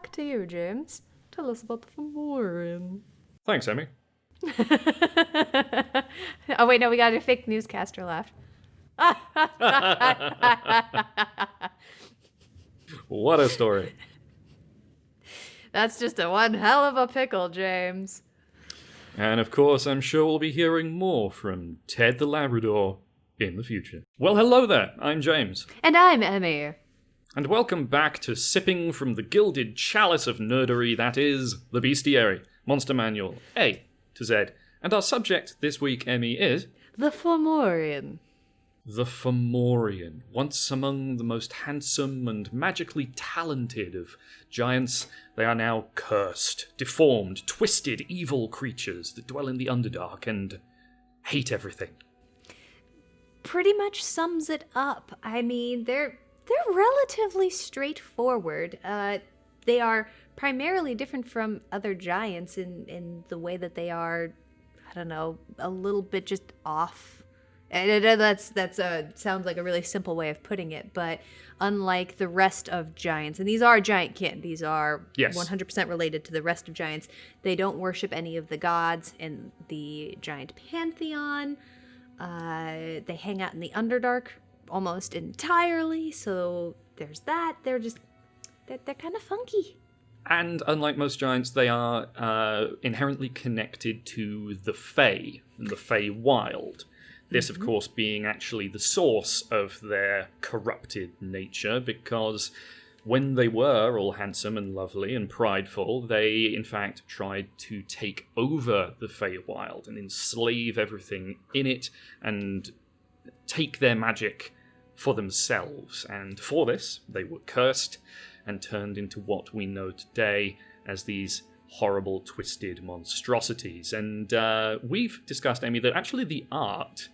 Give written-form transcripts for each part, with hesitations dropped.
back to you, James. Tell us about the Fomorian. Thanks, Emmy. Oh, wait, no, we got a fake newscaster laugh. What a story. That's just a one hell of a pickle, James. And of course, I'm sure we'll be hearing more from Ted the Labrador in the future. Well, hello there. I'm James. And I'm Emmy. And welcome back to sipping from the gilded chalice of nerdery that is the Bestiary, Monster Manual A to Z. And our subject this week, Emmy, is... The Fomorian. The Fomorian, once among the most handsome and magically talented of giants, they are now cursed, deformed, twisted, evil creatures that dwell in the Underdark and hate everything. Pretty much sums it up. I mean, they're relatively straightforward. They are primarily different from other giants in the way that they are, I don't know, a little bit just off. And that's sounds like a really simple way of putting it, but unlike the rest of giants, and these are giant kin, these are 100% related to the rest of giants, they don't worship any of the gods in the giant pantheon. They hang out in the Underdark almost entirely, so there's that. They're kind of funky. And unlike most giants, they are inherently connected to the Fae and the Fae Wild. This, of course, being actually the source of their corrupted nature, because when they were all handsome and lovely and prideful, they, in fact, tried to take over the Feywild and enslave everything in it and take their magic for themselves. And for this, they were cursed and turned into what we know today as these horrible, twisted monstrosities. And we've discussed, Amy, that actually the art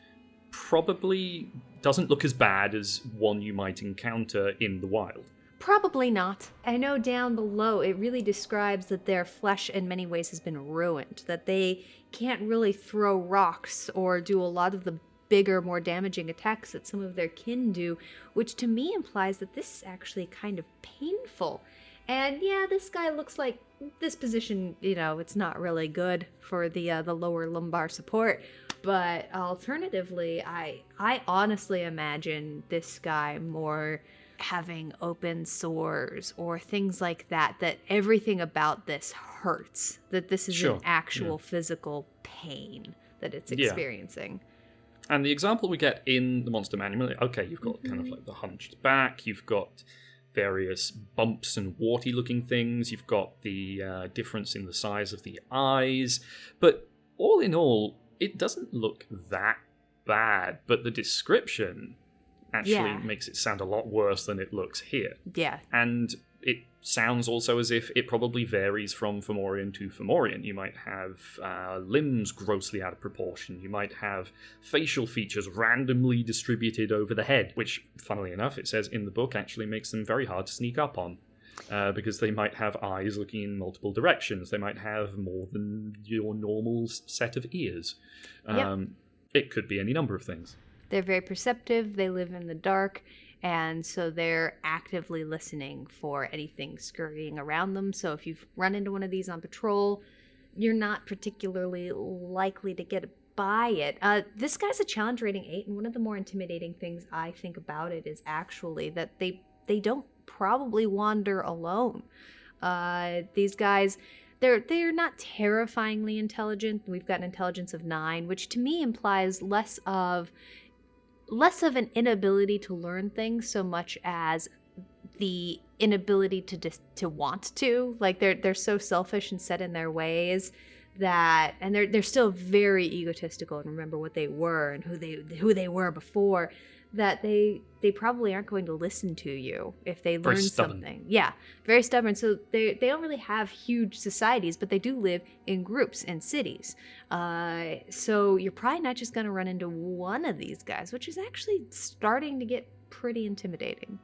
probably doesn't look as bad as one you might encounter in the wild. Probably not. I know down below it really describes that their flesh in many ways has been ruined, that they can't really throw rocks or do a lot of the bigger, more damaging attacks that some of their kin do, which to me implies that this is actually kind of painful. And yeah, this guy looks like this position, it's not really good for the lower lumbar support. But alternatively, I honestly imagine this guy more having open sores or things like that everything about this hurts, that this is an actual physical pain that it's experiencing. And the example we get in the Monster Manual, okay, you've got kind of like the hunched back, you've got various bumps and warty looking things, you've got the difference in the size of the eyes, but all in all, it doesn't look that bad, but the description actually makes it sound a lot worse than it looks here. Yeah. And it sounds also as if it probably varies from Fomorian to Fomorian. You might have limbs grossly out of proportion. You might have facial features randomly distributed over the head, which, funnily enough, it says in the book actually makes them very hard to sneak up on. Because they might have eyes looking in multiple directions. They might have more than your normal set of ears. It could be any number of things. They're very perceptive. They live in the dark. And so they're actively listening for anything scurrying around them. So if you've run into one of these on patrol, you're not particularly likely to get by it. This guy's a challenge rating 8. And one of the more intimidating things I think about it is actually that they don't probably wander alone. These guys, they're not terrifyingly intelligent. We've got an intelligence of 9, which to me implies less of an inability to learn things so much as the inability to want to. Like they're so selfish and set in their ways that, and they're still very egotistical and remember what they were and who they were before, that they probably aren't going to listen to you if they learn something. Yeah, very stubborn. So they don't really have huge societies, but they do live in groups in cities. So you're probably not just going to run into one of these guys, which is actually starting to get pretty intimidating.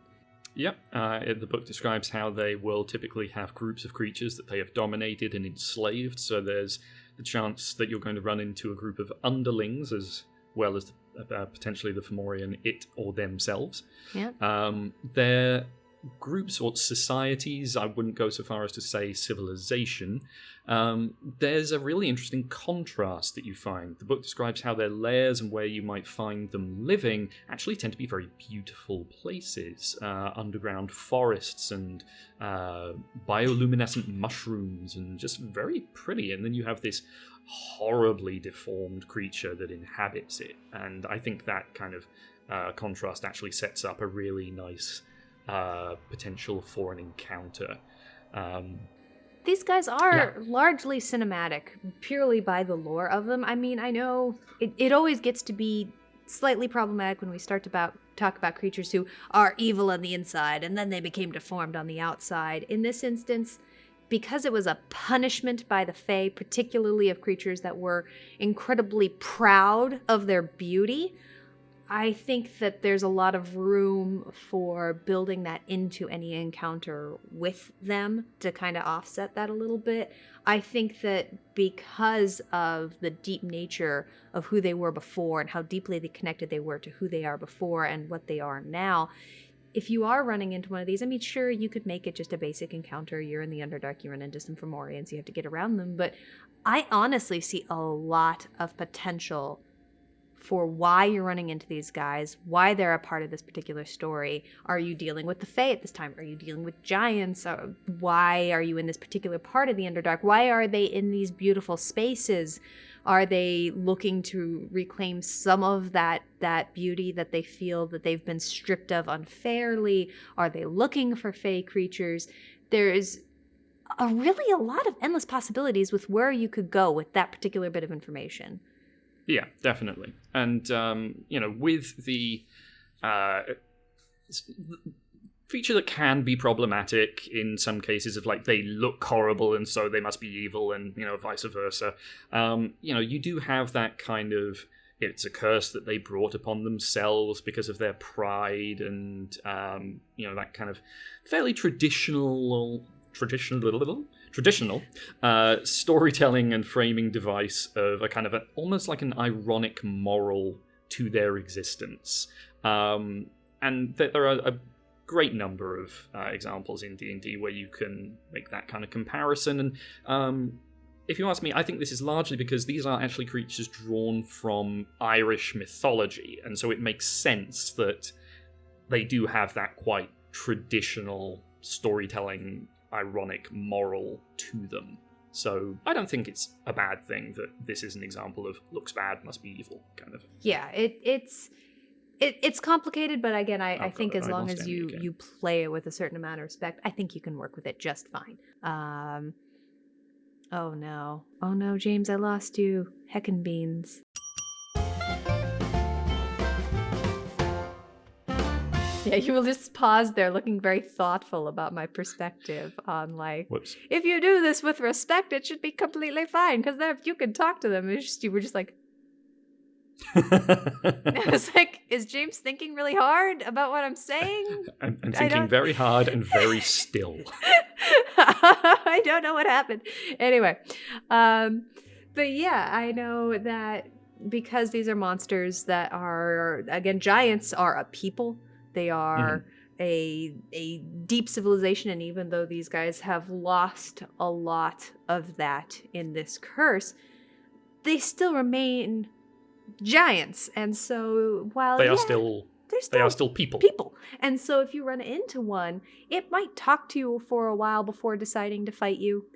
Yep. The book describes how they will typically have groups of creatures that they have dominated and enslaved. So there's the chance that you're going to run into a group of underlings as well as potentially the Fomorian it or themselves. Yeah. They're groups or societies, I wouldn't go so far as to say civilization, there's a really interesting contrast that you find. The book describes how their lairs and where you might find them living actually tend to be very beautiful places. Underground forests and bioluminescent mushrooms and just very pretty. And then you have this horribly deformed creature that inhabits it. And I think that kind of contrast actually sets up a really nice potential for an encounter. These guys are largely cinematic, purely by the lore of them. I mean, I know it always gets to be slightly problematic when we start to talk about creatures who are evil on the inside and then they became deformed on the outside. In this instance, because it was a punishment by the Fae, particularly of creatures that were incredibly proud of their beauty, I think that there's a lot of room for building that into any encounter with them to kind of offset that a little bit. I think that because of the deep nature of who they were before and how deeply connected they were to who they are before and what they are now, if you are running into one of these, I mean, sure, you could make it just a basic encounter. You're in the Underdark, you run into some Fomorians, you have to get around them. But I honestly see a lot of potential for why you're running into these guys, why they're a part of this particular story. Are you dealing with the Fae at this time? Are you dealing with giants? Why are you in this particular part of the Underdark? Why are they in these beautiful spaces? Are they looking to reclaim some of that beauty that they feel that they've been stripped of unfairly? Are they looking for Fae creatures? There's really a lot of endless possibilities with where you could go with that particular bit of information. Yeah, definitely. And, with the feature that can be problematic in some cases of, like, they look horrible and so they must be evil and, vice versa, you do have that kind of, it's a curse that they brought upon themselves because of their pride and, that kind of fairly traditional storytelling and framing device of a kind of almost like an ironic moral to their existence. And there are a great number of examples in D&D where you can make that kind of comparison. And if you ask me, I think this is largely because these are actually creatures drawn from Irish mythology, and so it makes sense that they do have that quite traditional storytelling ironic moral to them. So I don't think it's a bad thing that this is an example of looks bad, must be evil kind of. Yeah, it's complicated, but again, I think as long as you play it with a certain amount of respect, I think you can work with it just fine. Oh no, James, I lost you. Heckin' beans. Yeah, you will just pause there looking very thoughtful about my perspective on, like, whoops. If you do this with respect, it should be completely fine, because then if you can talk to them, you were just like... I was like, is James thinking really hard about what I'm saying? I'm thinking very hard and very still. I don't know what happened. Anyway, but yeah, I know that because these are monsters that are, again, giants are a people. They are a deep civilization, and even though these guys have lost a lot of that in this curse, they still remain giants. And so while they are still people. And so if you run into one, it might talk to you for a while before deciding to fight you.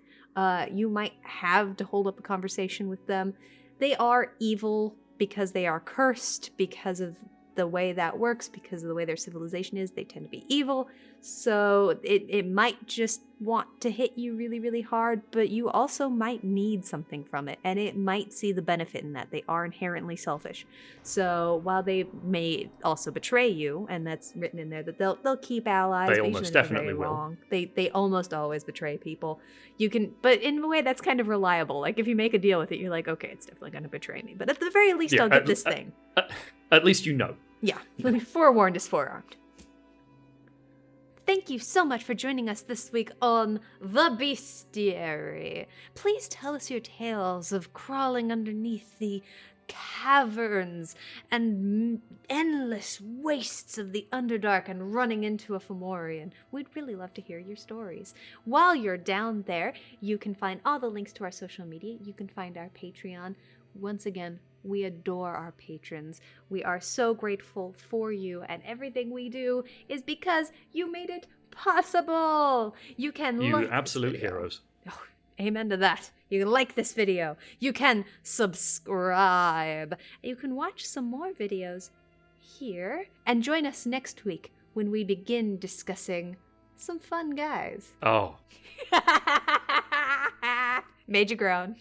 You might have to hold up a conversation with them. They are evil because they are cursed, because of the way that works, because of the way their civilization is. They tend to be evil. So it might just want to hit you really, really hard, but you also might need something from it, and it might see the benefit in that. They are inherently selfish. So while they may also betray you, and that's written in there that they'll keep allies, they almost definitely will. They almost always betray people. You can, but in a way that's kind of reliable. Like if you make a deal with it, you're like, okay, it's definitely going to betray me, but at the very least, I'll get this thing. At least you know. Yeah, forewarned is forearmed. Thank you so much for joining us this week on The Bestiary. Please tell us your tales of crawling underneath the caverns and endless wastes of the Underdark and running into a Fomorian. We'd really love to hear your stories. While you're down there, you can find all the links to our social media. You can find our Patreon. Once again, we adore our patrons. We are so grateful for you, and everything we do is because you made it possible. You can You absolute heroes. Oh, amen to that. You can like this video. You can subscribe. You can watch some more videos here. And join us next week when we begin discussing some fun guys. Oh. Made you groan.